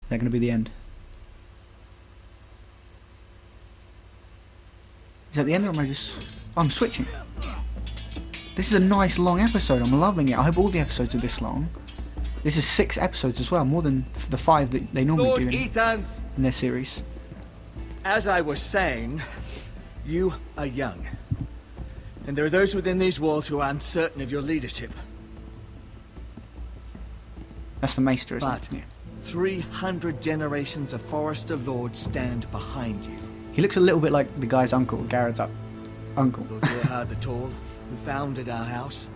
that going to be the end? Is that the end, or am I just... Oh, I'm switching. This is a nice long episode. I'm loving it. I hope all the episodes are this long. This is 6 episodes as well, more than the 5 that they normally do in their series. As I was saying, you are young. And there are those within these walls who are uncertain of your leadership. That's the Maester, isn't But it? Yeah. 300 generations of Forrester lords stand behind you. He looks a little bit like the guy's uncle, Garrett's uncle. Lord Gerhard the Tall, who founded our house,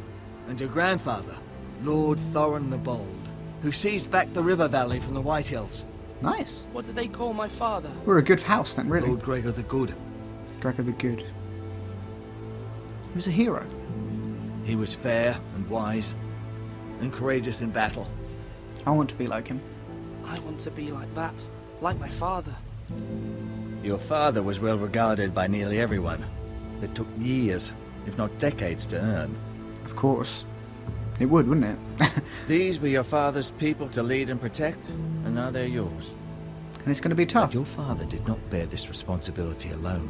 and your grandfather, Lord Thorin the Bold, who seized back the river valley from the White Hills. Nice. What did they call my father? We're a good house then, really. Lord Gregor the Good. Gregor the Good. He was a hero. He was fair and wise, and courageous in battle. I want to be like him. I want to be like that. Like my father. Your father was well regarded by nearly everyone. It took years, if not decades, to earn. Of course. It would, wouldn't it? These were your father's people to lead and protect, and now they're yours. And it's going to be tough. But your father did not bear this responsibility alone.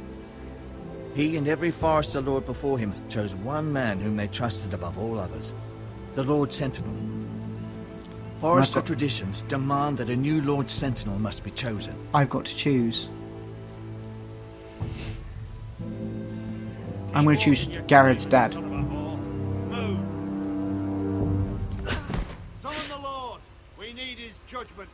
He and every Forrester Lord before him chose one man whom they trusted above all others. The Lord Sentinel. Forrester traditions demand that a new Lord Sentinel must be chosen. I've got to choose. I'm going to choose Garrett's dad. Summon the Lord. We need his judgment.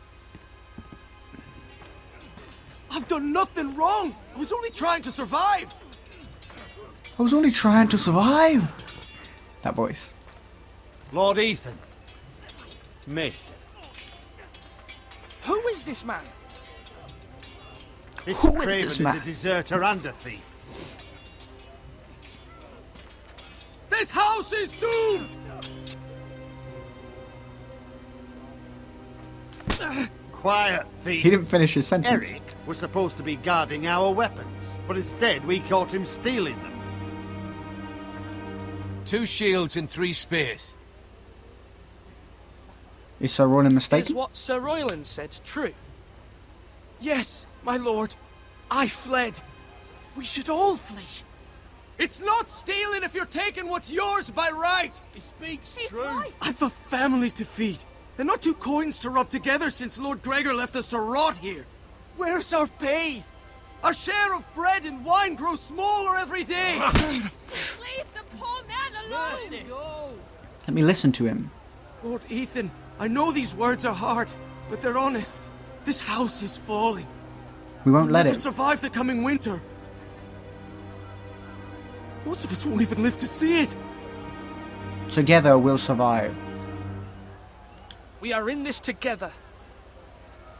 I've done nothing wrong. I was only trying to survive. I was only trying to survive. That voice. Lord Ethan. Maester. Who is this man? This Who is craven this is man? a deserter and a thief. This house is doomed. Quiet, thief. He didn't finish his sentence. Eric was supposed to be guarding our weapons, but instead we caught him stealing them. 2 shields and 3 spears. Is Ser Royland Is mistaken? what Ser Royland said true? Yes, my lord. I fled. We should all flee. It's not stealing if you're taking what's yours by right. He speaks He's true. right. I've a family to feed, and not 2 coins to rub together since Lord Gregor left us to rot here. Where's our pay? Our share of bread and wine grows smaller every day. Leave the poor man alone! Let me listen to him. Lord Ethan, I know these words are hard, but they're honest. This house is falling. We won't let Never it. survive the coming winter. Most of us won't even live to see it. Together we'll survive. We are in this together.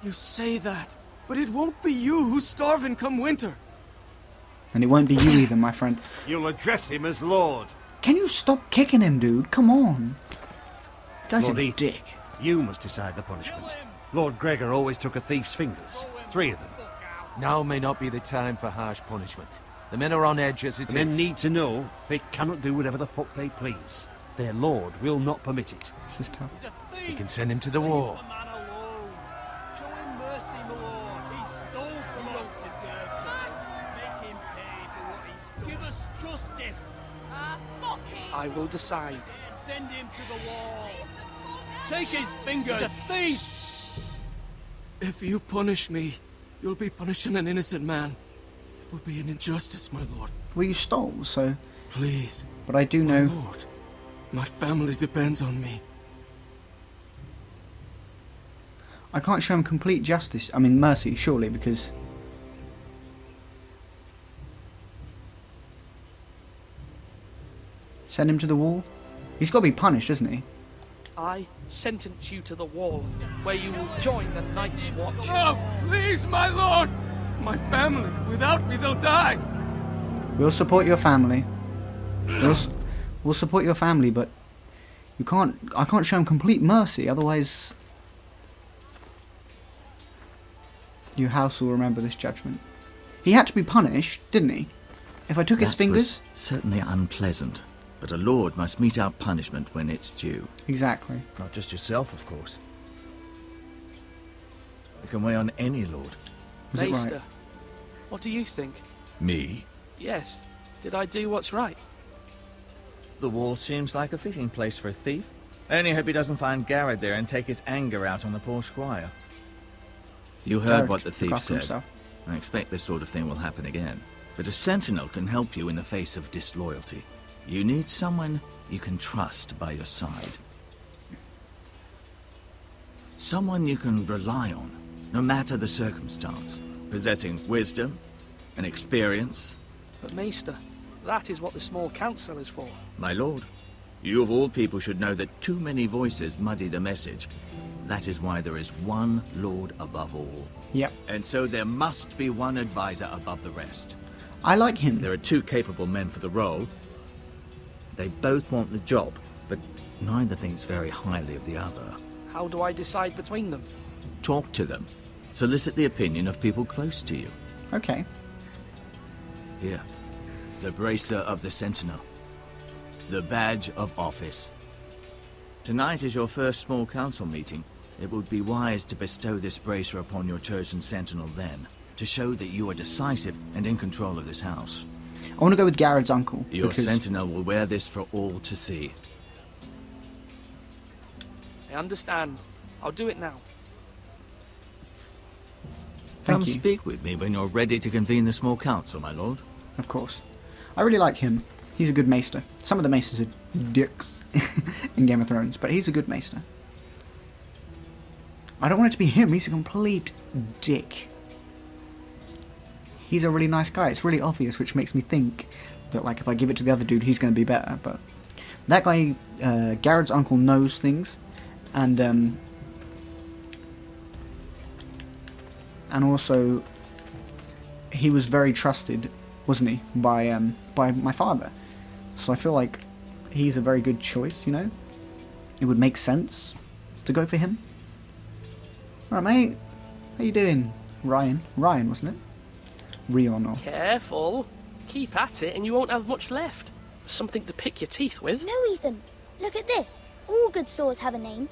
You say that, but it won't be you who's starving come winter. And it won't be you either, my friend. You'll address him as Lord. Can you stop kicking him, dude? Come on. Guy's Lord a Ethan, dick. you must decide the punishment. Lord Gregor always took a thief's fingers. 3 of them. Now may not be the time for harsh punishment. The men are on edge as it Men is. need to know they cannot do whatever the fuck they please. Their lord will not permit it. This is tough. We can send him to the wall. Show him mercy, my lord. He stole from us. Make him pay for what he stole. Give us justice. Fuck him! I will decide. Send him to the wall. Leave the poor man Take his fingers. He's a thief. If you punish me, you'll be punishing an innocent man. It will be an injustice, my lord. Well, you stole, so... Please, But I do my know... lord. My family depends on me. I can't show him complete justice. I mean, mercy, surely, because... Send him to the wall? He's got to be punished, isn't he? I sentence you to the wall, where you will join the Night's Watch. Oh, please, my lord! My family, without me, they'll die! We'll support your family. We'll support your family, but... You can't... I can't show him complete mercy, otherwise... Your house will remember this judgment. He had to be punished, didn't he? If I took his fingers... was certainly unpleasant, but a lord must mete out punishment when it's due. Exactly. Not just yourself, of course. It can weigh on any lord. Was it Maester, right? what do you think? Me? Yes. Did I do what's right? The wall seems like a fitting place for a thief. I only hope he doesn't find Garrett there and take his anger out on the poor squire. You heard Garrett what the thief look after said. himself. I expect this sort of thing will happen again. But a sentinel can help you in the face of disloyalty. You need someone you can trust by your side. Someone you can rely on, no matter the circumstance. Possessing wisdom and experience. But Maester, that is what the small council is for. My lord, you of all people should know that too many voices muddy the message. That is why there is one lord above all. Yep. And so there must be one advisor above the rest. I like him. There are two capable men for the role. They both want the job, but neither thinks very highly of the other. How do I decide between them? Talk to them. Solicit the opinion of people close to you. Okay. Here, the bracer of the Sentinel. The badge of office. Tonight is your first small council meeting. It would be wise to bestow this bracer upon your chosen Sentinel then, to show that you are decisive and in control of this house. I want to go with Garrett's uncle. Your because Sentinel will wear this for all to see. I understand. I'll do it now. Come Thank you. speak with me when you're ready to convene the small council, my lord. Of course. I really like him. He's a good maester. Some of the maesters are dicks in Game of Thrones, but he's a good maester. I don't want it to be him. He's a complete dick. He's a really nice guy. It's really obvious, which makes me think that, like, if I give it to the other dude, he's going to be better. But that guy, Garrett's uncle, knows things, and also he was very trusted, wasn't he, by my father. So I feel like he's a very good choice. You know, it would make sense to go for him. Alright, mate. How you doing? Ryan, wasn't it? Rion or... Careful. Keep at it and you won't have much left. Something to pick your teeth with. No, Ethan. Look at this. All good swords have a name.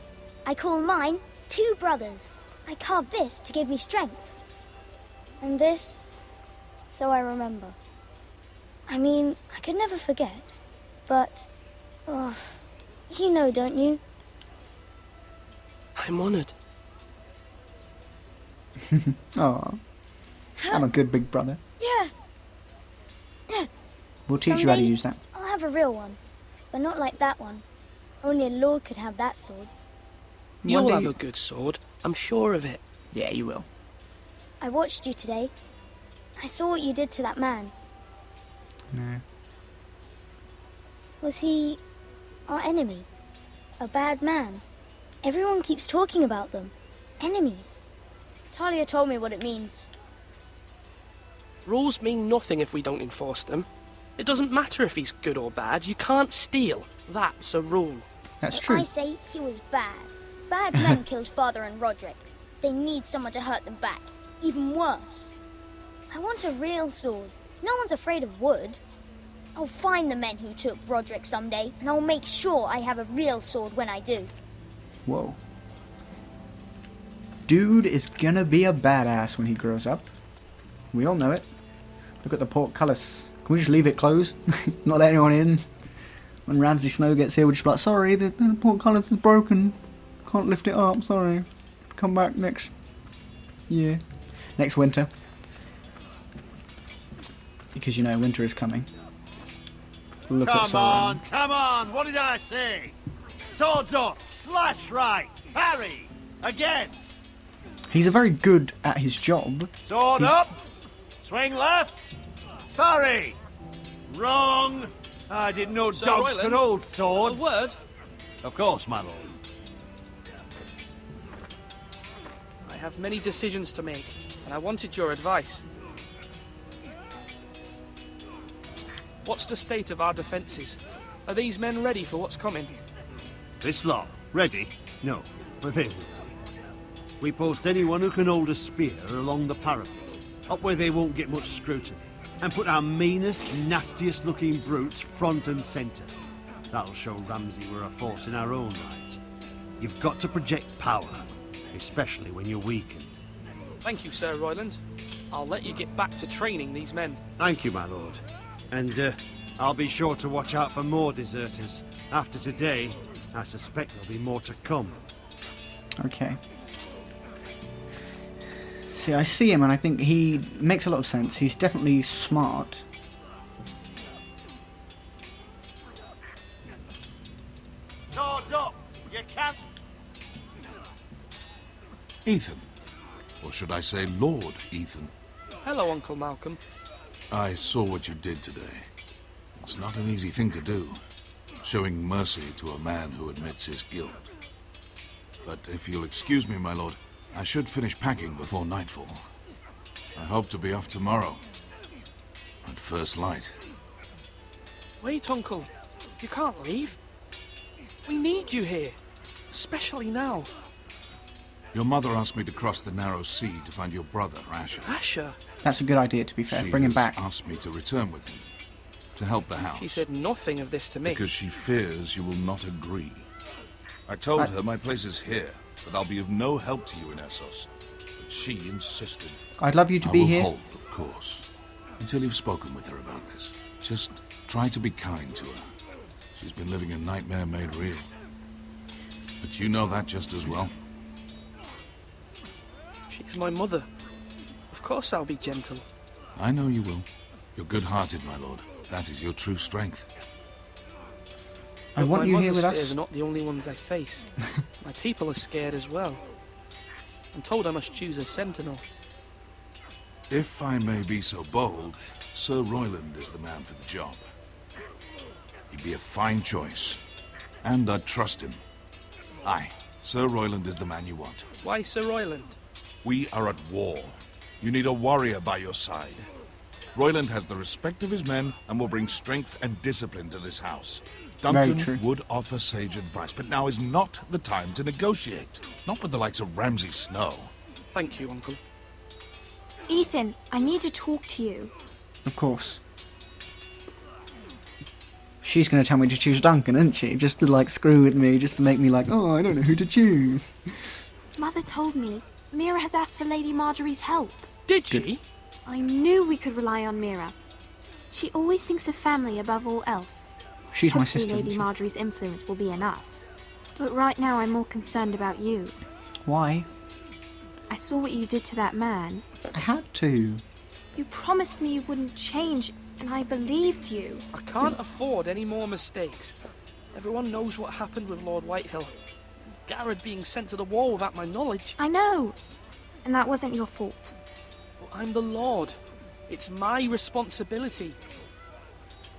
I call mine Two Brothers. I carved this to give me strength. And this, so I remember. I mean, I could never forget. But, oh, you know, don't you? I'm honoured. Oh, I'm a good big brother. Yeah. We'll teach you how to Someday use that. I'll have a real one. But not like that one. Only a lord could have that sword. You'll day have you- a good sword. I'm sure of it. Yeah, you will. I watched you today. I saw what you did to that man. No. Was he our enemy? A bad man? Everyone keeps talking about them. Enemies. Talia told me what it means. Rules mean nothing if we don't enforce them. It doesn't matter if he's good or bad. You can't steal. That's a rule. That's But true. I say he was bad. Bad men killed Father and Roderick. They need someone to hurt them back. Even worse. I want a real sword. No one's afraid of wood. I'll find the men who took Roderick someday, and I'll make sure I have a real sword when I do. Whoa. Dude is gonna be a badass when he grows up. We all know it. Look at the portcullis. Can we just leave it closed? Not let anyone in? When Ramsey Snow gets here, we'll just be like, sorry, the portcullis is broken. Can't lift it up, sorry. Come back next year. Next winter. Because, you know, winter is coming. Look at Ser Royland. Come on, what did I say? Swords up, slash right, parry, again. He's a very good at his job. Sword up, swing left, parry. Wrong. I didn't know Ser dogs Royland, could hold A swords. word? Of course, my lord. I have many decisions to make, and I wanted your advice. What's the state of our defences? Are these men ready for what's coming? This lot, ready? No, but they will be. We post anyone who can hold a spear along the parapet, up where they won't get much scrutiny, and put our meanest, nastiest looking brutes front and centre. That'll show Ramsey we're a force in our own right. You've got to project power, especially when you're weakened. Thank you, Ser Royland. I'll let you get back to training these men. Thank you, my lord. And I'll be sure to watch out for more deserters. After today, I suspect there'll be more to come. Okay. See, I see him and I think he makes a lot of sense. He's definitely smart. Swords up! You can't... Ethan. Or should I say Lord Ethan? Hello, Uncle Malcolm. I saw what you did today. It's not an easy thing to do, showing mercy to a man who admits his guilt. But if you'll excuse me, my lord, I should finish packing before nightfall. I hope to be off tomorrow, at first light. Wait, Uncle. You can't leave. We need you here, especially now. Your mother asked me to cross the narrow sea to find your brother, Asher. Asher? That's a good idea, to be fair. She Bring him has back. asked me to return with him, to help the house. She said nothing of this to me. Because she fears you will not agree. I told her my place is here, that I'll be of no help to you in Essos. But she insisted. I'd love you to I be will here. hold, of course, until you've spoken with her about this. Just try to be kind to her. She's been living a nightmare made real. But you know that just as well. She's my mother. Of course I'll be gentle. I know you will. You're good-hearted, my lord. That is your true strength. I want you here with My mother's fears us. are not the only ones I face. My people are scared as well. I'm told I must choose a sentinel. If I may be so bold, Ser Royland is the man for the job. He'd be a fine choice. And I'd trust him. Aye, Ser Royland is the man you want. Why Ser Royland? We are at war. You need a warrior by your side. Royland has the respect of his men and will bring strength and discipline to this house. Very true. Duncan would offer sage advice, but now is not the time to negotiate. Not with the likes of Ramsey Snow. Thank you, Uncle. Ethan, I need to talk to you. Of course. She's going to tell me to choose Duncan, isn't she? Just to, like, screw with me, just to make me like, oh, I don't know who to choose. Mother told me Mira has asked for Lady Margaery's help. Did she? I knew we could rely on Mira. She always thinks of family above all else. She's my Hopefully sister. Lady isn't she? Margaery's influence will be enough. But right now I'm more concerned about you. Why? I saw what you did to that man. I had to. You promised me you wouldn't change, and I believed you. I can't afford any more mistakes. Everyone knows what happened with Lord Whitehill. Garrett being sent to the war without my knowledge. I know. And that wasn't your fault. But I'm the Lord. It's my responsibility.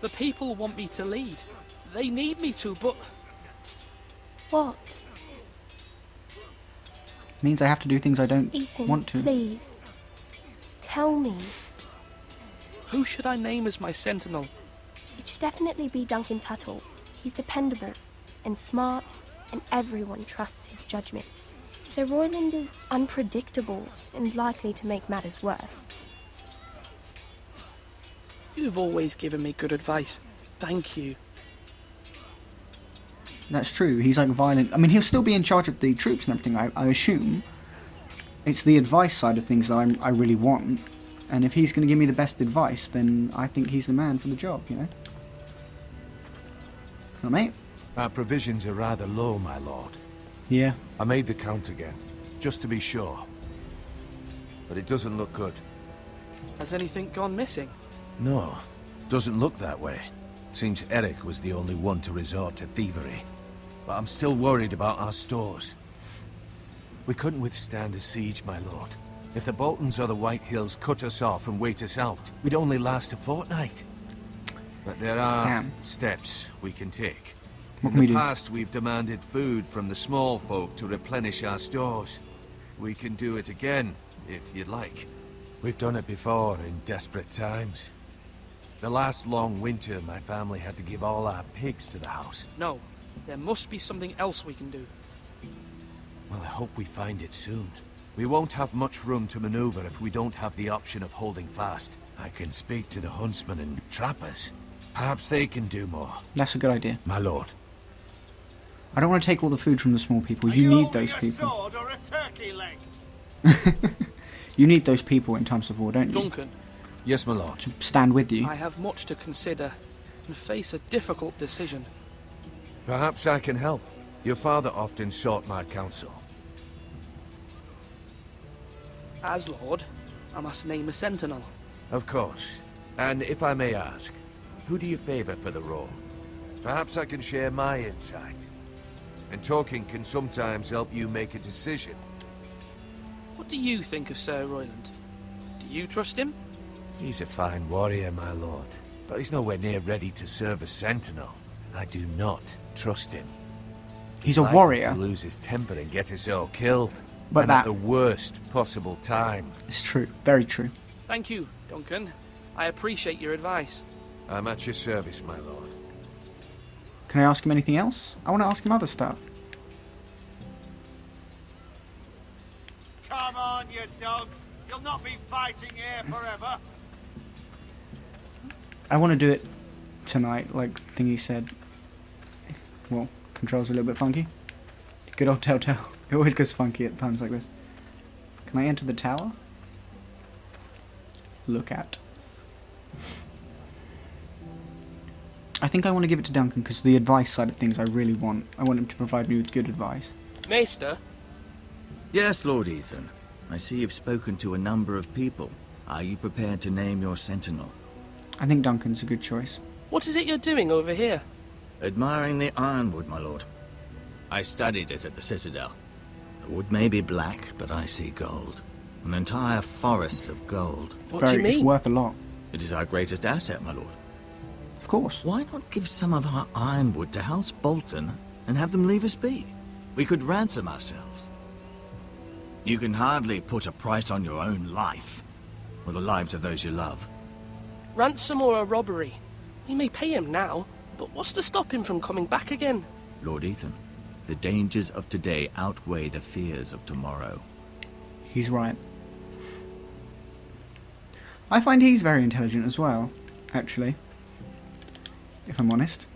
The people want me to lead. They need me to, but... What? Means I have to do things I don't Ethan, want to. please. Tell me. Who should I name as my sentinel? It should definitely be Duncan Tuttle. He's dependable and smart, and everyone trusts his judgment. Ser Royland is unpredictable and likely to make matters worse. You've always given me good advice. Thank you. That's true. He's like violent. I mean, he'll still be in charge of the troops and everything, I assume. It's the advice side of things that I really want. And if he's going to give me the best advice, then I think he's the man for the job, you know? Well, mate? Our provisions are rather low, my lord. Yeah. I made the count again, just to be sure. But it doesn't look good. Has anything gone missing? No, doesn't look that way. Seems Eric was the only one to resort to thievery. But I'm still worried about our stores. We couldn't withstand a siege, my lord. If the Boltons or the White Hills cut us off and wait us out, we'd only last a fortnight. But there are steps we can take. What In can we the do? past, we've demanded food from the small folk to replenish our stores. We can do it again, if you'd like. We've done it before in desperate times. The last long winter, my family had to give all our pigs to the house. No. There must be something else we can do. Well, I hope we find it soon. We won't have much room to maneuver if we don't have the option of holding fast. I can speak to the huntsmen and trappers. Perhaps they can do more. That's a good idea. My lord. I don't want to take all the food from the small people. You need those people. Sword or a turkey leg? You need those people in times of war, don't you? Duncan, Yes, my lord. To stand with you. I have much to consider and face a difficult decision. Perhaps I can help. Your father often sought my counsel. As Lord, I must name a sentinel. Of course. And if I may ask, who do you favor for the role? Perhaps I can share my insight. And talking can sometimes help you make a decision. What do you think of Ser Royland? Do you trust him? He's a fine warrior, my lord. But he's nowhere near ready to serve as Sentinel. I do not trust him. He's a Likely warrior. to lose his temper and get us all killed. But and that- at the worst possible time. It's true. Very true. Thank you, Duncan. I appreciate your advice. I'm at your service, my lord. Can I ask him anything else? I want to ask him other stuff. Come on, you dogs. You'll not be fighting here forever. I want to do it tonight, like Thingy said. Well, controls are a little bit funky. Good old Telltale. It always goes funky at times like this. Can I enter the tower? Look at. I think I want to give it to Duncan because the advice side of things I really want. I want him to provide me with good advice. Maester, Yes, Lord Ethan. I see you've spoken to a number of people. Are you prepared to name your sentinel? I think Duncan's a good choice. what is it you're doing over here? Admiring the ironwood, my lord. I studied it at the Citadel. The wood may be black, but I see gold. An entire forest of gold. What do you It's mean? worth a lot. It is our greatest asset, my lord. Of course. Why not give some of our ironwood to House Bolton and have them leave us be? We could ransom ourselves. You can hardly put a price on your own life, or the lives of those you love. Ransom or a robbery? We may pay him now, but what's to stop him from coming back again? Lord Ethan, the dangers of today outweigh the fears of tomorrow. He's right. I find he's very intelligent as well, actually. If I'm honest.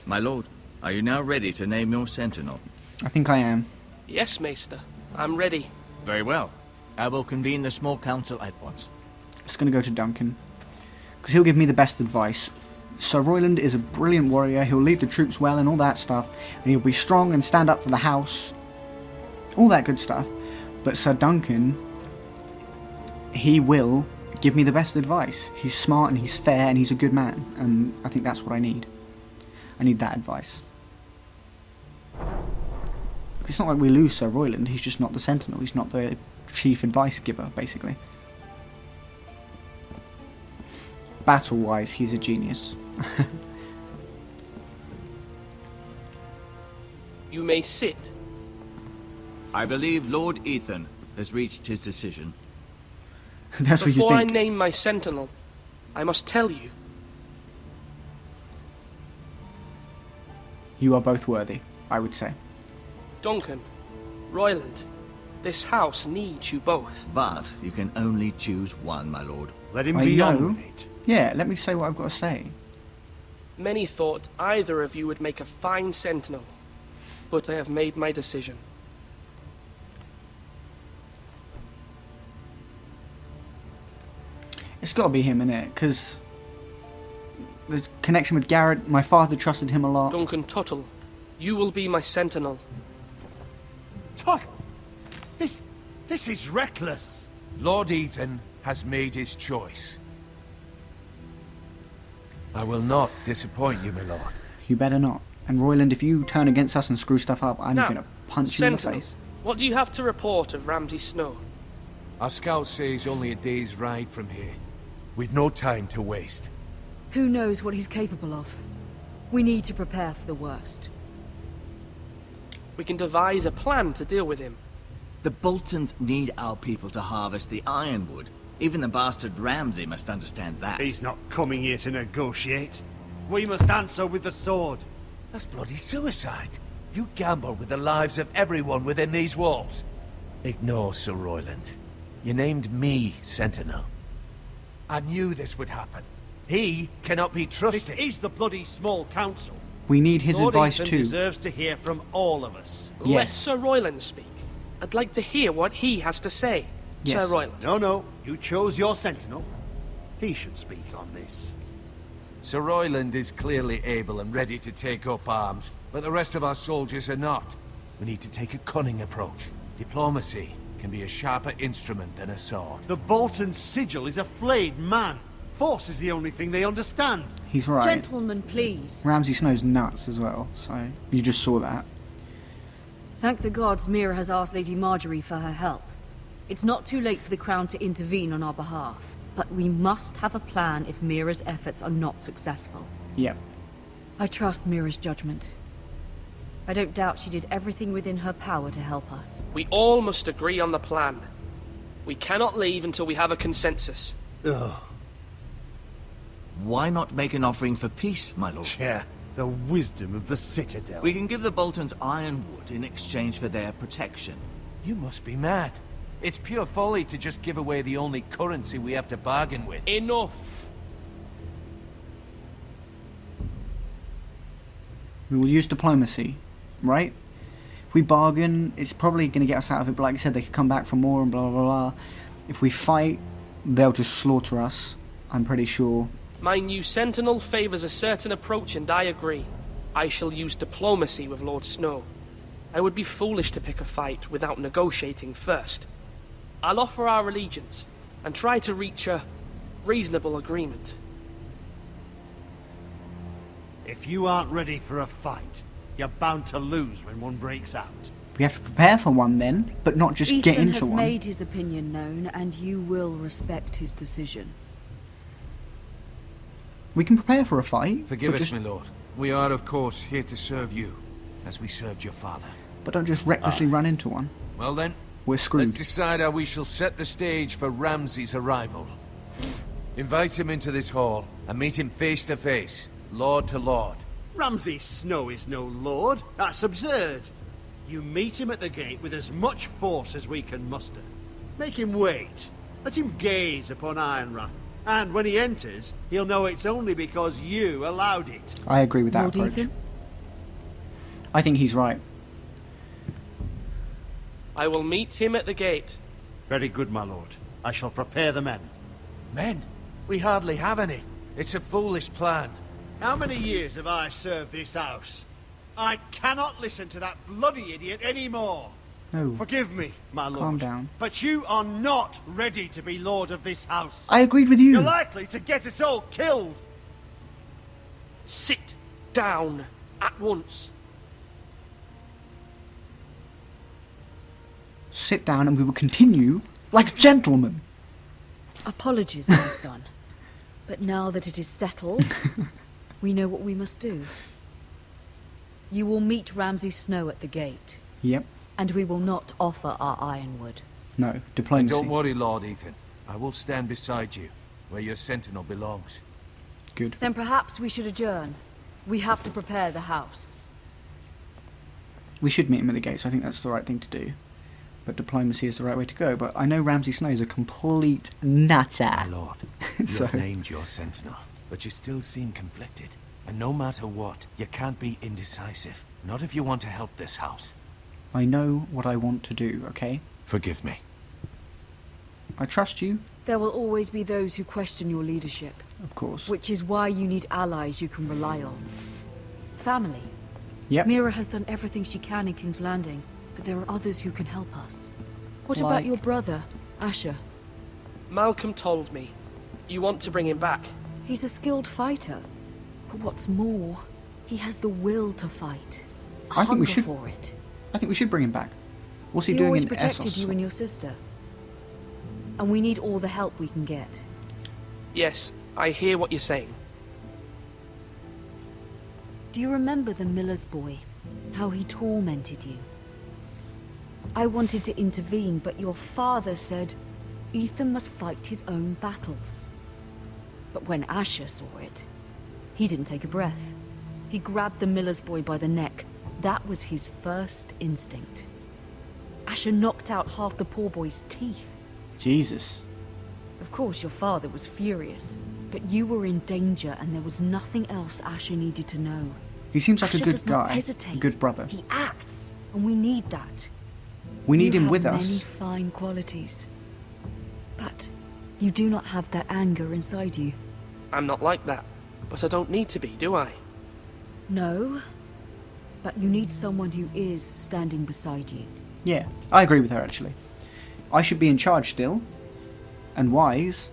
My lord, are you now ready to name your sentinel? I think I am. Yes, Maester. I'm ready. Very well. I will convene the small council at once. It's going to go to Duncan. Because he'll give me the best advice. Ser Royland is a brilliant warrior. He'll lead the troops well and all that stuff. And he'll be strong and stand up for the house. All that good stuff. But Sir Duncan, he will give me the best advice. He's smart and he's fair and he's a good man. And I think that's what I need. I need that advice. It's not like we lose Ser Royland. He's just not the Sentinel. He's not the chief advice giver, basically. Battle-wise, he's a genius. You may sit. I believe Lord Ethan has reached his decision. That's what you Before I think. name my sentinel, I must tell you. You are both worthy, I would say. Duncan, Royland, this house needs you both. But you can only choose one, my lord. Let him I be on know. with it. Yeah, let me say what I've got to say. Many thought either of you would make a fine sentinel, but I have made my decision. It's got to be him, innit? Because the connection with Garrett, my father trusted him a lot. Duncan Tuttle, you will be my sentinel. Tuttle! This is reckless. Lord Ethan has made his choice. I will not disappoint you, my lord. You better not. And Royland, if you turn against us and screw stuff up, I'm Now, going to punch you in the Sentinel, face. what do you have to report of Ramsey Snow? Our scouts say he's only a day's ride from here. We've no time to waste. Who knows what he's capable of? We need to prepare for the worst. We can devise a plan to deal with him. The Boltons need our people to harvest the ironwood. Even the bastard Ramsey must understand that. He's not coming here to negotiate. We must answer with the sword. That's bloody suicide. You gamble with the lives of everyone within these walls. Ignore Ser Royland. You named me Sentinel. I knew this would happen. He cannot be This trusted. is the bloody small council. We need his Lord advice Ethan too. deserves to hear from all of us. Let Yes. Ser Royland speak. I'd like to hear what he has to say. Yes. Ser Royland. No, you chose your Sentinel. He should speak on this. Ser Royland is clearly able and ready to take up arms, but the rest of our soldiers are not. We need to take a cunning approach. Diplomacy can be a sharper instrument than a sword. The Bolton sigil is a flayed man. Force is the only thing they understand. He's right. Gentlemen, please. Ramsey Snow's nuts as well, so you just saw that. Thank the gods Mira has asked Lady Margaery for her help. It's not too late for the Crown to intervene on our behalf, but we must have a plan if Mira's efforts are not successful. Yep. I trust Mira's judgment. I don't doubt she did everything within her power to help us. We all must agree on the plan. We cannot leave until we have a consensus. Ugh. Why not make an offering for peace, my lord? Yeah, the wisdom of the Citadel. We can give the Boltons ironwood in exchange for their protection. You must be mad. It's pure folly to just give away the only currency we have to bargain with. Enough! We will use diplomacy, right? If we bargain, it's probably going to get us out of it, but like I said, they could come back for more and blah blah blah. If we fight, they'll just slaughter us, I'm pretty sure. My new Sentinel favours a certain approach, and I agree. I shall use diplomacy with Lord Snow. I would be foolish to pick a fight without negotiating first. I'll offer our allegiance, and try to reach a reasonable agreement. If you aren't ready for a fight, you're bound to lose when one breaks out. We have to prepare for one then, but not just get Ethan into has one. made his opinion known, and you will respect his decision. We can prepare for a fight. Forgive but us, just, my lord. We are, of course, here to serve you, as we served your father. but don't just recklessly run into one. Well then, We're screwed. let's decide how we shall set the stage for Ramsey's arrival. Invite him into this hall, and meet him face to face, lord to lord. Ramsey Snow is no lord. That's absurd. You meet him at the gate with as much force as we can muster. Make him wait. Let him gaze upon Ironrath. And when he enters, he'll know it's only because you allowed it. I agree with that Lord approach. Ethan? I think he's right. I will meet him at the gate. Very good, my lord. I shall prepare the men. Men? We hardly have any. It's a foolish plan. How many years have I served this house? I cannot listen to that bloody idiot anymore. No. Forgive me, my lord. Calm down. But you are not ready to be lord of this house. I agreed with you. You're likely to get us all killed. Sit down at once. Sit down and we will continue like gentlemen. Apologies, my son. But now that it is settled, we know what we must do. You will meet Ramsey Snow at the gate, Yep. and we will not offer our ironwood. No. Diplomacy. Don't worry, Lord Ethan. I will stand beside you, where your sentinel belongs. Good. Then perhaps we should adjourn. We have to prepare the house. We should meet him at the gates. I think that's the right thing to do. But diplomacy is the right way to go. But I know Ramsey Snow's a complete nutter. My lord, you So- have named your sentinel, but you still seem conflicted. And no matter what, you can't be indecisive. Not if you want to help this house. I know what I want to do, okay? Forgive me. I trust you, There will always be those who question your leadership, of course. which is why you need allies you can rely on. Family. Yep. Mira has done everything she can in King's Landing, but there are others who can help us. What about Like? your brother, Asher? Malcolm told me. You want to bring him back. He's a skilled fighter. But what's more, he has the will to fight. A I think we hunger should- for it. I think we should bring him back. What's he He doing always in protected Essos? you and your sister. And we need all the help we can get. Yes, I hear what you're saying. Do you remember the miller's boy? How he tormented you? I wanted to intervene, but your father said Ethan must fight his own battles. But when Asher saw it, he didn't take a breath. He grabbed the miller's boy by the neck. That was his first instinct. Asher knocked out half the poor boy's teeth. Jesus. Of course, your father was furious, but you were in danger and there was nothing else Asher needed to know. He seems like Asher a good does not guy. hesitate. A good brother. He acts, and we need that. We need You him have with many us. fine qualities. You do not have that anger inside you. I'm not like that, but I don't need to be, do I? No, but you need someone who is standing beside you. Yeah, I agree with her actually. I should be in charge still, and wise,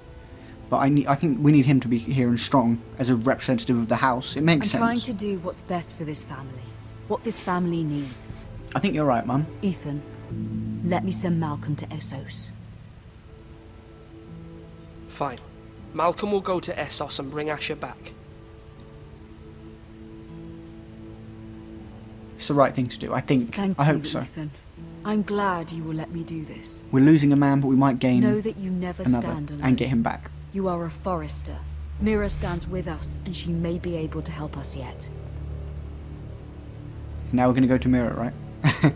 but I think we need him to be here and strong as a representative of the house. It makes sense. I'm trying to do what's best for this family, what this family needs. I think you're right, Mum. Ethan, let me send Malcolm to Essos. Fine. Malcolm will go to Essos and bring Asher back. It's the right thing to do, I think. Thank I you, hope so. Ethan. I'm glad you will let me do this. We're losing a man, but we might gain Know that you never another stand alone. and get him back. You are a Forrester. Mira stands with us, and she may be able to help us yet. Now we're going to go to Mira, right?